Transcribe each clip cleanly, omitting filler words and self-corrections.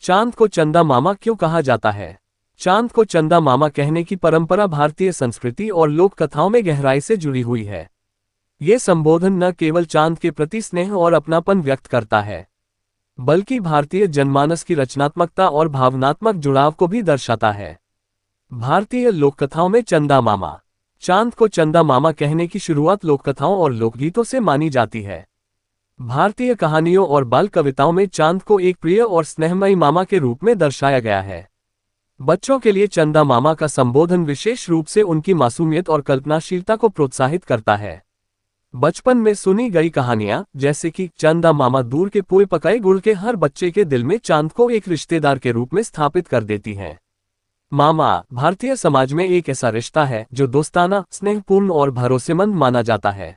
चांद को चंदा मामा क्यों कहा जाता है? चांद को चंदा मामा कहने की परंपरा भारतीय संस्कृति और लोक कथाओं में गहराई से जुड़ी हुई है। ये संबोधन न केवल चांद के प्रति स्नेह और अपनापन व्यक्त करता है, बल्कि भारतीय जनमानस की रचनात्मकता और भावनात्मक जुड़ाव को भी दर्शाता है। भारतीय लोककथाओं में चंदा मामा, चांद को चंदा मामा कहने की शुरुआत लोककथाओं और लोकगीतों से मानी जाती है। भारतीय कहानियों और बाल कविताओं में चांद को एक प्रिय और स्नेहमयी मामा के रूप में दर्शाया गया है। बच्चों के लिए चंदा मामा का संबोधन विशेष रूप से उनकी मासूमियत और कल्पनाशीलता को प्रोत्साहित करता है। बचपन में सुनी गई कहानियां, जैसे कि चंदा मामा दूर के पुए पकाए गुड़ के, हर बच्चे के दिल में चांद को एक रिश्तेदार के रूप में स्थापित कर देती हैं। मामा भारतीय समाज में एक ऐसा रिश्ता है जो दोस्ताना, स्नेहपूर्ण और भरोसेमंद माना जाता है।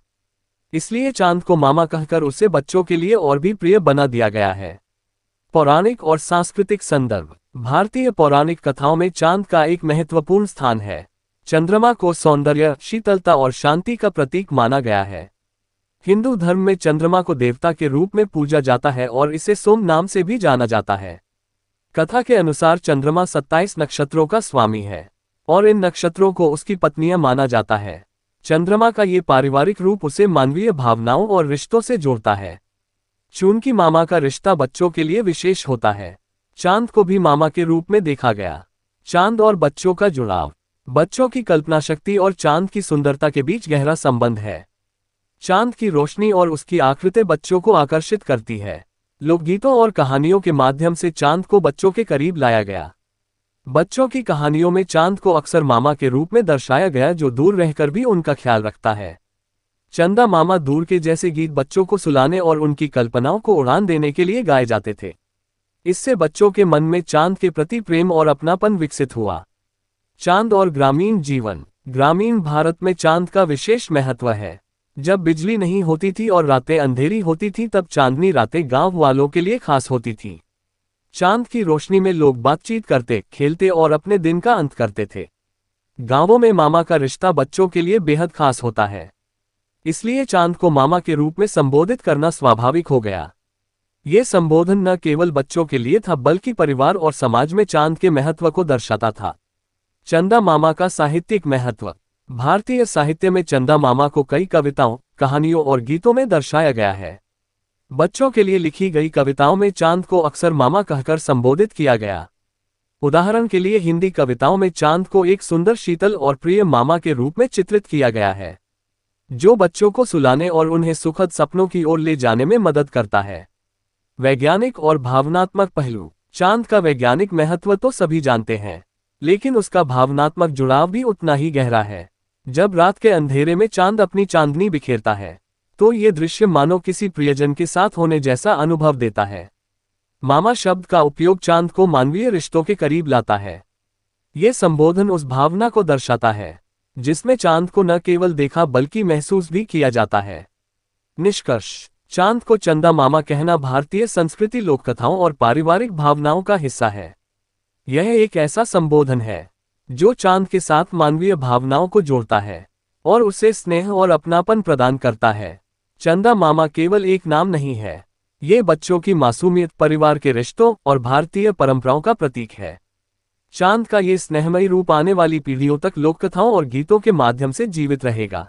इसलिए चांद को मामा कहकर उसे बच्चों के लिए और भी प्रिय बना दिया गया है। पौराणिक और सांस्कृतिक संदर्भ। भारतीय पौराणिक कथाओं में चांद का एक महत्वपूर्ण स्थान है। चंद्रमा को सौंदर्य, शीतलता और शांति का प्रतीक माना गया है। हिंदू धर्म में चंद्रमा को देवता के रूप में पूजा जाता है और इसे सोम नाम से भी जाना जाता है। कथा के अनुसार चंद्रमा 27 नक्षत्रों का स्वामी है और इन नक्षत्रों को उसकी पत्नियां माना जाता है। चंद्रमा का ये पारिवारिक रूप उसे मानवीय भावनाओं और रिश्तों से जोड़ता है। चूंकि मामा का रिश्ता बच्चों के लिए विशेष होता है, चांद को भी मामा के रूप में देखा गया। चांद और बच्चों का जुड़ाव। बच्चों की कल्पना शक्ति और चांद की सुंदरता के बीच गहरा संबंध है। चांद की रोशनी और उसकी आकृति बच्चों को आकर्षित करती है। लोकगीतों और कहानियों के माध्यम से चांद को बच्चों के करीब लाया गया। बच्चों की कहानियों में चांद को अक्सर मामा के रूप में दर्शाया गया, जो दूर रहकर भी उनका ख्याल रखता है। चंदा मामा दूर के जैसे गीत बच्चों को सुलाने और उनकी कल्पनाओं को उड़ान देने के लिए गाए जाते थे। इससे बच्चों के मन में चांद के प्रति प्रेम और अपनापन विकसित हुआ। चांद और ग्रामीण जीवन। ग्रामीण भारत में चांद का विशेष महत्व है। जब बिजली नहीं होती थी और रातें अंधेरी होती थीं, तब चांदनी रातें गांव वालों के लिए खास होती थीं। चांद की रोशनी में लोग बातचीत करते, खेलते और अपने दिन का अंत करते थे। गांवों में मामा का रिश्ता बच्चों के लिए बेहद खास होता है, इसलिए चांद को मामा के रूप में संबोधित करना स्वाभाविक हो गया। ये संबोधन न केवल बच्चों के लिए था, बल्कि परिवार और समाज में चांद के महत्व को दर्शाता था। चंदा मामा का साहित्यिक महत्व। भारतीय साहित्य में चंदा मामा को कई कविताओं, कहानियों और गीतों में दर्शाया गया है। बच्चों के लिए लिखी गई कविताओं में चांद को अक्सर मामा कहकर संबोधित किया गया। उदाहरण के लिए हिंदी कविताओं में चांद को एक सुंदर, शीतल और प्रिय मामा के रूप में चित्रित किया गया है, जो बच्चों को सुलाने और उन्हें सुखद सपनों की ओर ले जाने में मदद करता है। वैज्ञानिक और भावनात्मक पहलू। चांद का वैज्ञानिक महत्व तो सभी जानते हैं, लेकिन उसका भावनात्मक जुड़ाव भी उतना ही गहरा है। जब रात के अंधेरे में चांद अपनी चांदनी बिखेरता है, तो ये दृश्य मानो किसी प्रियजन के साथ होने जैसा अनुभव देता है। मामा शब्द का उपयोग चांद को मानवीय रिश्तों के करीब लाता है। ये संबोधन उस भावना को दर्शाता है जिसमें चांद को न केवल देखा बल्कि महसूस भी किया जाता है। निष्कर्ष। चांद को चंदा मामा कहना भारतीय संस्कृति, लोककथाओं और पारिवारिक भावनाओं का हिस्सा है। यह एक ऐसा संबोधन है जो चांद के साथ मानवीय भावनाओं को जोड़ता है और उसे स्नेह और अपनापन प्रदान करता है। चंदा मामा केवल एक नाम नहीं है, ये बच्चों की मासूमियत, परिवार के रिश्तों और भारतीय परंपराओं का प्रतीक है। चांद का ये स्नेहमयी रूप आने वाली पीढ़ियों तक लोककथाओं और गीतों के माध्यम से जीवित रहेगा।